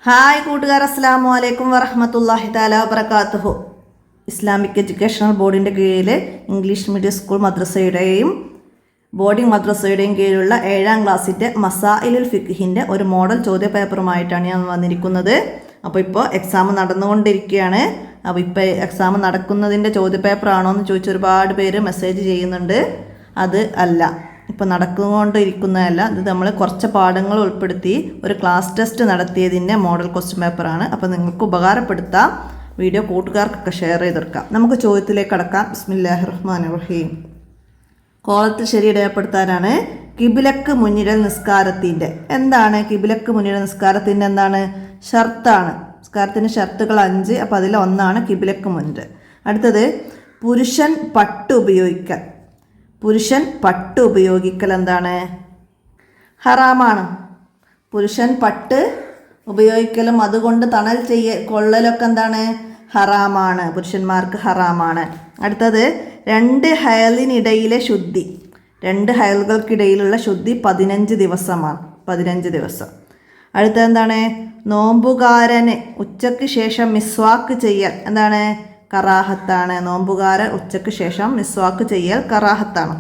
Hi കൂട്ടുകാർ, അസ്സലാമു അലൈക്കും വറഹ്മത്തുള്ളാഹി തആല വബറകാതുഹു. ഇസ്ലാമിക് എഡ്യൂക്കേഷണൽ ബോർഡിൻ്റെ കീഴിൽ ഇംഗ്ലീഷ് മീഡിയം സ്കൂൾ മദ്രസയുടെയും ബോർഡിംഗ് മദ്രസയുടെയും കീഴിലുള്ള 7ാം ക്ലാസ്സിൻ്റെ മസായിലുൽ ഫിഖ്ഹിൻ്റെ ഒരു മോഡൽ ചോദ്യ പേപ്പറുമായിട്ടാണ് ഞാൻ വന്നിരിക്കുന്നത്. അപ്പോൾ ഇപ്പോൾ എക്സാം നടന്നുകൊണ്ടിരിക്കുകയാണ്. അപ്പോൾ ഇപ്പോൾ എക്സാം നടക്കുന്നതിൻ്റെ ചോദ്യ പേപ്പറാണോ എന്ന് ചോദിച്ച് ഒരുപാട് പേര് മെസ്സേജ് ചെയ്യുന്നുണ്ട്. അത് അല്ല, ഇപ്പോൾ നടന്നുകൊണ്ടിരിക്കുന്നതല്ല. ഇത് നമ്മൾ കുറച്ച് പാഠങ്ങൾ ഉൾപ്പെടുത്തി ഒരു ക്ലാസ് ടെസ്റ്റ് നടത്തിയതിൻ്റെ മോഡൽ ക്വസ്റ്റ്യൻ പേപ്പറാണ്. അപ്പോൾ നിങ്ങൾക്ക് ഉപകാരപ്പെടുത്താം. വീഡിയോ കൂട്ടുകാർക്കൊക്കെ ഷെയർ ചെയ്തെടുക്കാം. നമുക്ക് ചോദ്യത്തിലേക്ക് കടക്കാം. ബിസ്മില്ലാഹിർ റഹ്മാനിർ റഹീം. കോളത്തിൽ ശരി ഇടയപ്പെടുത്താനാണ് കിബിലക്ക് മുന്നിടൽ നിസ്കാരത്തിൻ്റെ. എന്താണ് കിബിലക്ക് മുന്നിടൽ നിസ്കാരത്തിൻ്റെ? എന്താണ്? ഷർത്താണ്. നിസ്കാരത്തിൻ്റെ ഷർത്തുകൾ 5. അപ്പോൾ അതിൽ ഒന്നാണ് കിബിലക്ക് മുന്നിടൽ. അടുത്തത് പുരുഷൻ പട്ട് ഉപയോഗിക്കൽ. പുരുഷൻ പട്ട് ഉപയോഗിക്കൽ എന്താണ്? ഹറാമാണ്. പുരുഷൻ പട്ട് ഉപയോഗിക്കലും അതുകൊണ്ട് തണൽ കൊള്ളലൊക്കെ എന്താണ്? ഹറാമാണ്. പുരുഷന്മാർക്ക് ഹറാമാണ്. അടുത്തത് 2 ഹയലിനിടയിലെ ശുദ്ധി. 2 ഹയലുകൾക്കിടയിലുള്ള ശുദ്ധി 15 ദിവസമാണ്. 15 ദിവസം. അടുത്തത് എന്താണ്? നോമ്പുകാരന് ഉച്ചയ്ക്ക് ശേഷം മിസ്വാക്ക് ചെയ്യൽ എന്താണ്? കറാഹത്താണ്. നോമ്പുകാരൻ ഉച്ചയ്ക്ക് ശേഷം മിസ്വാക്ക് ചെയ്യൽ കറാഹത്താണ്.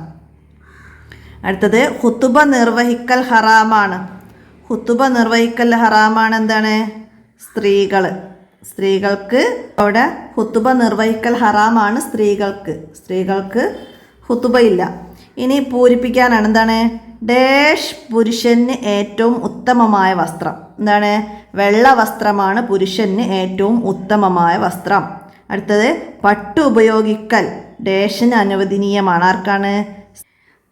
അടുത്തത് ഖുതുബ നിർവഹിക്കൽ ഹറാമാണ്. ഖുതുബ നിർവഹിക്കൽ ഹറാമാണ്. എന്താണ്? സ്ത്രീകൾക്ക് അവിടെ ഖുതുബ നിർവഹിക്കൽ ഹറാമാണ്. സ്ത്രീകൾക്ക് ഖുതുബ ഇല്ല. ഇനി പൂരിപ്പിക്കാനാണ്. എന്താണ്? ഡാഷ് പുരുഷന് ഏറ്റവും ഉത്തമമായ വസ്ത്രം. എന്താണ്? വെള്ള വസ്ത്രമാണ് പുരുഷന് ഏറ്റവും ഉത്തമമായ വസ്ത്രം. അടുത്തത് പട്ട് ഉപയോഗിക്കൽ ഡാഷിന് അനുവദനീയമാണ്. ആർക്കാണ്?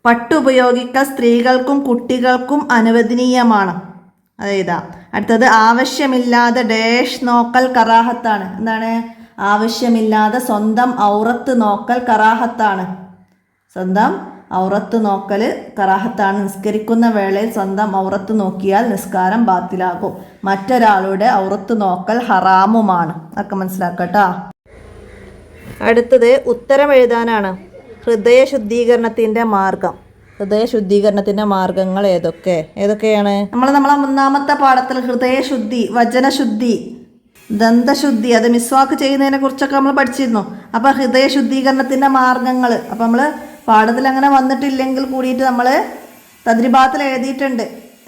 പട്ട് ഉപയോഗിക്കൽ സ്ത്രീകൾക്കും കുട്ടികൾക്കും അനുവദനീയമാണ്. അതേതാ? അടുത്തത് ആവശ്യമില്ലാതെ ഡാഷ് നോക്കൽ കറാഹത്താണ്. എന്താണ്? ആവശ്യമില്ലാതെ സ്വന്തം ഔറത്ത് നോക്കൽ കറാഹത്താണ്. സ്വന്തം ഔറത്ത് നോക്കൽ കറാഹത്താണ്. നിസ്കരിക്കുന്ന വേളയിൽ സ്വന്തം ഔറത്ത് നോക്കിയാൽ നിസ്കാരം ബാത്തിലാകും. മറ്റൊരാളുടെ ഔറത്ത് നോക്കൽ ഹറാമുമാണ്. അതൊക്കെ മനസ്സിലാക്കട്ടോ. അടുത്തത് ഉത്തരം എഴുതാനാണ്. ഹൃദയശുദ്ധീകരണത്തിൻ്റെ മാർഗം. ഹൃദയശുദ്ധീകരണത്തിൻ്റെ മാർഗങ്ങൾ ഏതൊക്കെയാണ്? നമ്മളെ 3ാമത്തെ പാഠത്തിൽ ഹൃദയശുദ്ധി, വചനശുദ്ധി, ദന്തശുദ്ധി, അത് മിസ്വാക്ക് ചെയ്യുന്നതിനെ കുറിച്ചൊക്കെ നമ്മൾ പഠിച്ചിരുന്നു. അപ്പോൾ ഹൃദയശുദ്ധീകരണത്തിൻ്റെ മാർഗങ്ങൾ അപ്പോൾ നമ്മൾ പാഠത്തിൽ അങ്ങനെ വന്നിട്ടില്ലെങ്കിൽ കൂടിയിട്ട് നമ്മൾ തദ്രിബാത്തിൽ എഴുതിയിട്ടുണ്ട്.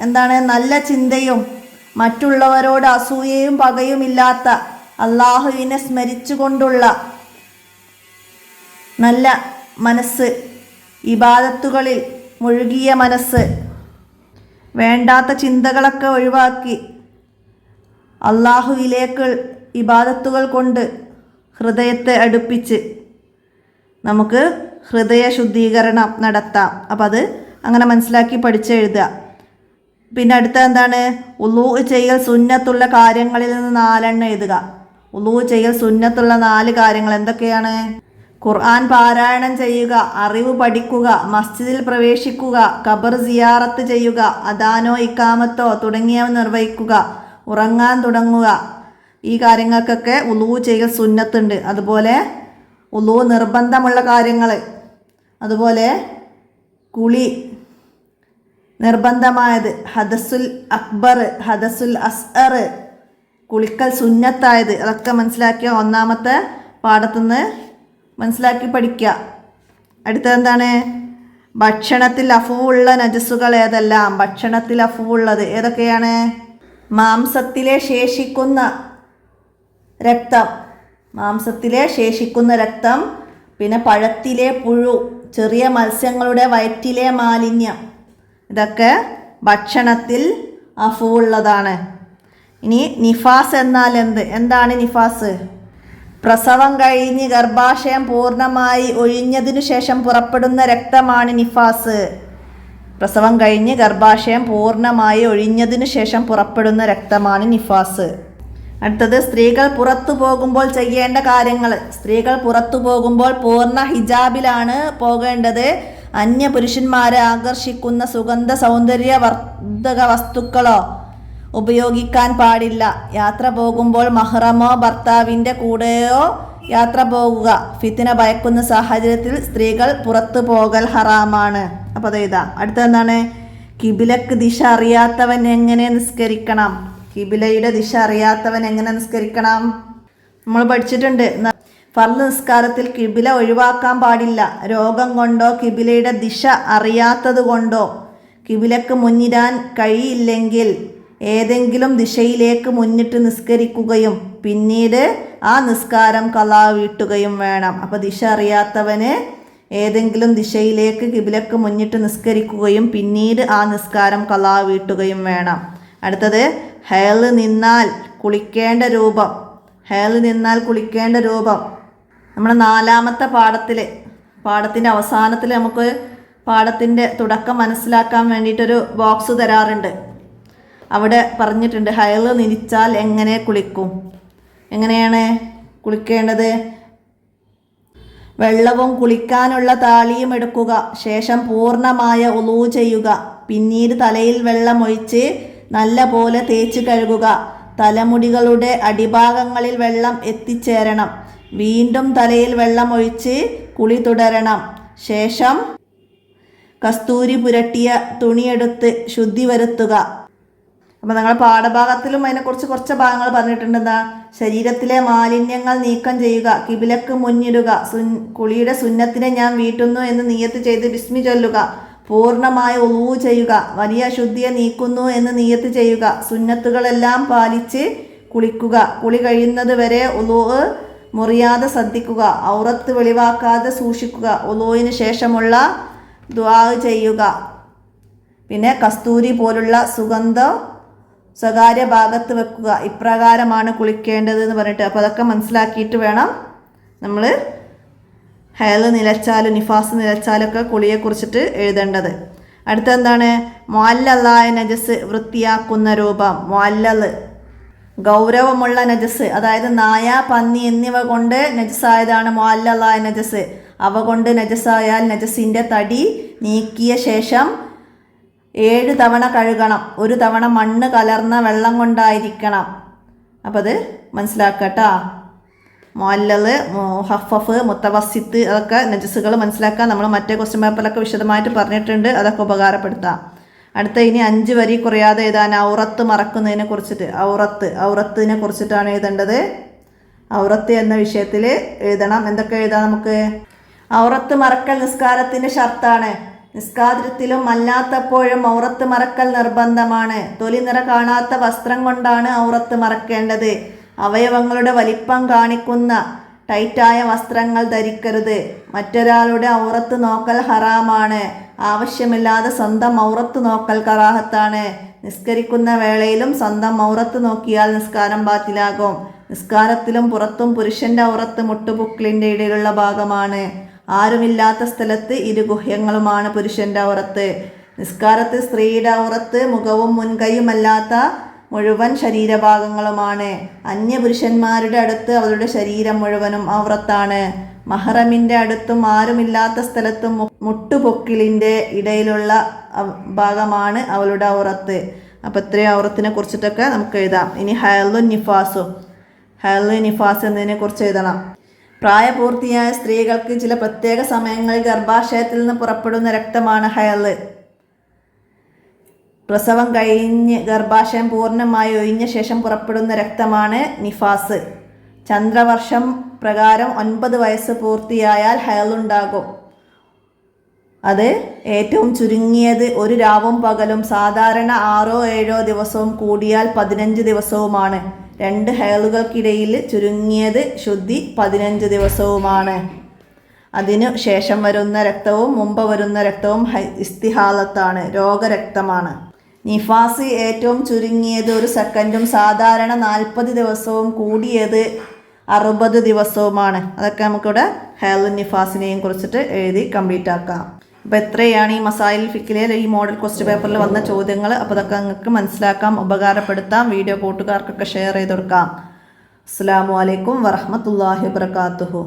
എന്താണ്? നല്ല ചിന്തയും മറ്റുള്ളവരോട് അസൂയയും പകയും ഇല്ലാത്ത അള്ളാഹുവിനെ സ്മരിച്ചുകൊണ്ടുള്ള നല്ല മനസ്സ്, ഇബാദത്തുകളിൽ മുഴുകിയ മനസ്സ്, വേണ്ടാത്ത ചിന്തകളൊക്കെ ഒഴിവാക്കി അള്ളാഹുവിലേക്ക് ഇബാദത്തുകൾ കൊണ്ട് ഹൃദയത്തെ അടുപ്പിച്ച് നമുക്ക് ഹൃദയ ശുദ്ധീകരണം നടത്താം. അപ്പം അത് അങ്ങനെ മനസ്സിലാക്കി പഠിച്ചെഴുതുക. പിന്നെ അടുത്ത എന്താണ്? ഉളൂ ചെയ്യൽ സുന്നത്തുള്ള കാര്യങ്ങളിൽ നിന്ന് 4 എഴുതുക. ഉളൂ ചെയ്യൽ സുന്നത്തുള്ള 4 കാര്യങ്ങൾ എന്തൊക്കെയാണ്? ഖുർആൻ പാരായണം ചെയ്യുക, അറിവ് പഠിക്കുക, മസ്ജിദിൽ പ്രവേശിക്കുക, ഖബർ സിയാറത്ത് ചെയ്യുക, അദാനോ ഇക്കാമത്തോ തുടങ്ങിയവ നിർവഹിക്കുക, ഉറങ്ങാൻ തുടങ്ങുക. ഈ കാര്യങ്ങൾക്കൊക്കെ ഉളൂ ചെയ്യൽ സുന്നത്തുണ്ട്. അതുപോലെ ഉളൂ നിർബന്ധമുള്ള കാര്യങ്ങൾ, അതുപോലെ കുളി നിർബന്ധമായത്, ഹദസുൽ അക്ബർ, ഹദസുൽ അസ്അർ, കുളിക്കൽ സുന്നത്തായത്, അതൊക്കെ മനസ്സിലാക്കിയ 1ാമത്തെ പാഠത്തുനിന്ന് മനസ്സിലാക്കി പഠിക്കുക. അടുത്തത് എന്താണ്? ഭക്ഷണത്തിൽ അഫുവുള്ള നജസുകൾ ഏതെല്ലാം? ഭക്ഷണത്തിൽ അഫുവുള്ളത് ഏതൊക്കെയാണ്? മാംസത്തിലെ ശേഷിക്കുന്ന രക്തം, പിന്നെ പഴത്തിലെ പുഴു, ചെറിയ മത്സ്യങ്ങളുടെ വയറ്റിലെ മാലിന്യം, ഇതൊക്കെ ഭക്ഷണത്തിൽ അഫുവുള്ളതാണ്. ഇനി നിഫാസ് എന്നാൽ എന്താണ് നിഫാസ്? പ്രസവം കഴിഞ്ഞ് ഗർഭാശയം പൂർണ്ണമായി ഒഴിഞ്ഞതിനു ശേഷം പുറപ്പെടുന്ന രക്തമാണ് നിഫാസ്. പ്രസവം കഴിഞ്ഞ് ഗർഭാശയം പൂർണ്ണമായി ഒഴിഞ്ഞതിനു ശേഷം പുറപ്പെടുന്ന രക്തമാണ് നിഫാസ്. അടുത്തത് സ്ത്രീകൾ പുറത്തു പോകുമ്പോൾ ചെയ്യേണ്ട കാര്യങ്ങൾ. സ്ത്രീകൾ പുറത്തു പോകുമ്പോൾ പൂർണ്ണ ഹിജാബിലാണ് പോകേണ്ടത്. അന്യ പുരുഷന്മാരെ ആകർഷിക്കുന്ന സുഗന്ധ സൗന്ദര്യവർദ്ധക വസ്തുക്കളോ ഉപയോഗിക്കാൻ പാടില്ല. യാത്ര പോകുമ്പോൾ മഹ്റമോ ഭർത്താവിൻ്റെ കൂടെയോ യാത്ര പോകുക. ഫിത്ന ഭയക്കുന്ന സാഹചര്യത്തിൽ സ്ത്രീകൾ പുറത്തു പോകൽ ഹറാമാണ്. അപ്പോൾ അതെഴുതാം. അടുത്തെന്താണ്? കിബിലക്ക് ദിശ അറിയാത്തവൻ എങ്ങനെ നിസ്കരിക്കണം? കിബിലയുടെ ദിശ അറിയാത്തവൻ എങ്ങനെ നിസ്കരിക്കണം? നമ്മൾ പഠിച്ചിട്ടുണ്ട്. ഫർള് നിസ്കാരത്തിൽ കിബില ഒഴിവാക്കാൻ പാടില്ല. രോഗം കൊണ്ടോ കിബിലയുടെ ദിശ അറിയാത്തത് കൊണ്ടോ കിബിലക്ക് മുന്നിടാൻ കഴിയില്ലെങ്കിൽ ഏതെങ്കിലും ദിശയിലേക്ക് മുന്നിട്ട് നിസ്കരിക്കുകയും പിന്നീട് ആ നിസ്കാരം ഖളാ വീട്ടുകയും വേണം. അപ്പോൾ ദിശ അറിയാത്തവന് ഏതെങ്കിലും ദിശയിലേക്ക് കിബിലക്ക് മുന്നിട്ട് നിസ്കരിക്കുകയും പിന്നീട് ആ നിസ്കാരം ഖളാ വീട്ടുകയും വേണം. അടുത്തത് ഹൈള് നിന്നാൽ കുളിക്കേണ്ട രൂപം. ഹൈള് നിന്നാൽ കുളിക്കേണ്ട രൂപം നമ്മുടെ 4ാമത്തെ പാഠത്തിൻ്റെ അവസാനത്തിൽ നമുക്ക് പാഠത്തിൻ്റെ തുടക്കം മനസ്സിലാക്കാൻ വേണ്ടിയിട്ടൊരു ബോക്സ് തരാറുണ്ട്. അവിടെ പറഞ്ഞിട്ടുണ്ട് ഹൈള് നിരിച്ചാൽ എങ്ങനെ കുളിക്കും. എങ്ങനെയാണ് കുളിക്കേണ്ടത്? വെള്ളവും കുളിക്കാനുള്ള താളിയും എടുക്കുക. ശേഷം പൂർണ്ണമായ ഉളൂ ചെയ്യുക. പിന്നീട് തലയിൽ വെള്ളമൊഴിച്ച് നല്ല പോലെ തേച്ച് കഴുകുക. തലമുടികളുടെ അടിഭാഗങ്ങളിൽ വെള്ളം എത്തിച്ചേരണം. വീണ്ടും തലയിൽ വെള്ളമൊഴിച്ച് കുളി തുടരണം. ശേഷം കസ്തൂരി പുരട്ടിയ തുണിയെടുത്ത് ശുദ്ധി വരുത്തുക. അപ്പോൾ ഞങ്ങൾ പാഠഭാഗത്തിലും അതിനെക്കുറിച്ച് കുറച്ച് ഭാഗങ്ങൾ പറഞ്ഞിട്ടുണ്ടെന്നാ. ശരീരത്തിലെ മാലിന്യങ്ങൾ നീക്കം ചെയ്യുക. കിബിലക്ക് മുന്നിടുക. കുളിയുടെ സുന്നത്തിനെ ഞാൻ വീട്ടുന്നു എന്ന് നിയ്യത്ത് ചെയ്ത് ബിസ്മി ചൊല്ലുക. പൂർണ്ണമായ ഉളൂ ചെയ്യുക. വലിയ അശുദ്ധിയെ നീക്കുന്നു എന്ന് നിയ്യത്ത് ചെയ്യുക. സുന്നത്തുകളെല്ലാം പാലിച്ച് കുളിക്കുക. കുളി കഴിയുന്നത് വരെ ഉളൂ മുറിയാതെ ശ്രദ്ധിക്കുക. ഔറത്ത് വെളിവാക്കാതെ സൂക്ഷിക്കുക. ഉളൂവിന് ശേഷമുള്ള ദുആ ചെയ്യുക. പിന്നെ കസ്തൂരി പോലുള്ള സുഗന്ധം സ്വകാര്യ ഭാഗത്ത് വെക്കുക. ഇപ്രകാരമാണ് കുളിക്കേണ്ടത് എന്ന് പറഞ്ഞിട്ട്. അപ്പോൾ അതൊക്കെ മനസ്സിലാക്കിയിട്ട് വേണം നമ്മൾ ഹൈള് നിലച്ചാലും നിഫാസ് നിലച്ചാലൊക്കെ കുളിയെക്കുറിച്ചിട്ട് എഴുതേണ്ടത്. അടുത്തെന്താണ്? മുഅല്ലലായ നജസ് വൃത്തിയാക്കുന്ന രൂപം. മുഅല്ലല് ഗൗരവമുള്ള നജസ്, അതായത് നായ, പന്നി എന്നിവ കൊണ്ട് നജസായതാണ് മുഅല്ലലായ നജസ്. അവ കൊണ്ട് നജസായാൽ നജസിൻ്റെ തടി നീക്കിയ ശേഷം 7 തവണ കഴുകണം. 1 തവണ മണ്ണ് കലർന്ന വെള്ളം കൊണ്ടായിരിക്കണം. അപ്പം അത് മനസ്സിലാക്കട്ടാ. മുഅല്ലല്, മുഹഫഫ്, മുത്തവസ്സിത്ത് അതൊക്കെ നജസുകൾ മനസ്സിലാക്കാൻ നമ്മൾ മറ്റേ ക്വസ്റ്റ്യൻ പേപ്പറിലൊക്കെ വിശദമായിട്ട് പറഞ്ഞിട്ടുണ്ട്. അതൊക്കെ ഉപകാരപ്പെടുത്താം. അടുത്ത ഇനി 5 വരി കുറയാതെ എഴുതാൻ. ഔറത്ത് മറക്കുന്നതിനെ കുറിച്ചിട്ട്. ഔറത്തിനെ കുറിച്ചിട്ടാണ് എഴുതേണ്ടത്. ഔറത്ത് എന്ന വിഷയത്തിൽ എഴുതണം. എന്തൊക്കെ എഴുതാം നമുക്ക്? ഔറത്ത് മറക്കൽ നിസ്കാരത്തിൻ്റെ ഷർത്താണ്. നിസ്കാരത്തിലും അല്ലാത്തപ്പോഴും ഔറത്ത് മറക്കൽ നിർബന്ധമാണ്. തൊലി നിറ കാണാത്ത വസ്ത്രം കൊണ്ടാണ് ഔറത്ത് മറക്കേണ്ടത്. അവയവങ്ങളുടെ വലിപ്പം കാണിക്കുന്ന ടൈറ്റായ വസ്ത്രങ്ങൾ ധരിക്കരുത്. മറ്റൊരാളുടെ ഔറത്ത് നോക്കൽ ഹറാമാണ്. ആവശ്യമില്ലാതെ സ്വന്തം ഔറത്ത് നോക്കൽ കറാഹത്താണ്. നിസ്കരിക്കുന്ന വേളയിലും സ്വന്തം ഔറത്ത് നോക്കിയാൽ നിസ്കാരം ബാത്തിലാകും. നിസ്കാരത്തിലും പുറത്തും പുരുഷന്റെ ഔറത്ത് മുട്ടുപുക്കിളിൻ്റെ ഇടയിലുള്ള ഭാഗമാണ്. ആരുമില്ലാത്ത സ്ഥലത്ത് ഇരുഗുഹ്യങ്ങളുമാണ് പുരുഷന്റെ ഔറത്ത്. നിസ്കാരത്തിൽ സ്ത്രീയുടെ ഔറത്ത് മുഖവും മുൻകൈയുമല്ലാത്ത മുഴുവൻ ശരീരഭാഗങ്ങളുമാണ്. അന്യപുരുഷന്മാരുടെ അടുത്ത് അവരുടെ ശരീരം മുഴുവനും ഔറത്താണ്. മഹ്റമിൻ്റെ അടുത്തും ആരുമില്ലാത്ത സ്ഥലത്തും മുട്ടുപൊക്കിളിൻ്റെ ഇടയിലുള്ള ഭാഗമാണ് അവളുടെ ഔറത്ത്. അപ്പോൾ ഇത്രയും ഔറത്തിനെ കുറിച്ചിട്ടൊക്കെ നമുക്ക് എഴുതാം. ഇനി ഹൈളു നിഫാസും. ഹൈളു നിഫാസ് എന്നതിനെ കുറിച്ച് എഴുതണം. പ്രായപൂർത്തിയായ സ്ത്രീകൾക്ക് ചില പ്രത്യേക സമയങ്ങളിൽ ഗർഭാശയത്തിൽ നിന്ന് പുറപ്പെടുന്ന രക്തമാണ് ഹൈള്. പ്രസവം കഴിഞ്ഞ് ഗർഭാശയം പൂർണ്ണമായി ഒഴിഞ്ഞ ശേഷം പുറപ്പെടുന്ന രക്തമാണ് നിഫാസ്. ചന്ദ്രവർഷം പ്രകാരം 9 വയസ്സ് പൂർത്തിയായാൽ ഹൈളുണ്ടാകും. അത് ഏറ്റവും ചുരുങ്ങിയത് 1 രാവും പകലും, സാധാരണ 6-7 ദിവസവും, കൂടിയാൽ 15 ദിവസവുമാണ്. 2 ഹൈളുകൾക്കിടയിൽ ചുരുങ്ങിയത് ശുദ്ധി 15 ദിവസവുമാണ്. അതിനു ശേഷം വരുന്ന രക്തവും മുമ്പ് വരുന്ന രക്തവും ഇസ്തിഹാലത്താണ്, രോഗരക്തമാണ്. നിഫാസ് ഏറ്റവും ചുരുങ്ങിയത് 1 സെക്കൻഡും, സാധാരണ 40 ദിവസവും, കൂടിയത് 60 ദിവസവുമാണ്. അതൊക്കെ നമുക്കിവിടെ ഹൈളു നിഫാസിനെയും കുറിച്ചിട്ട് എഴുതി കംപ്ലീറ്റ് ആക്കാം. അപ്പോൾ എത്രയാണ് ഈ മസായിൽ ഫിക്കിലെ ഈ മോഡൽ ക്വസ്റ്റ്യൻ പേപ്പറിൽ വന്ന ചോദ്യങ്ങൾ. അപ്പോൾ അതൊക്കെ നിങ്ങൾക്ക് മനസ്സിലാക്കാം, ഉപകാരപ്പെടുത്താം. വീഡിയോ കൂട്ടുകാർക്കൊക്കെ ഷെയർ ചെയ്ത് കൊടുക്കാം. അസ്സലാമു അലൈക്കും വറഹ്മത്തുള്ളാഹി വബറകാതുഹു.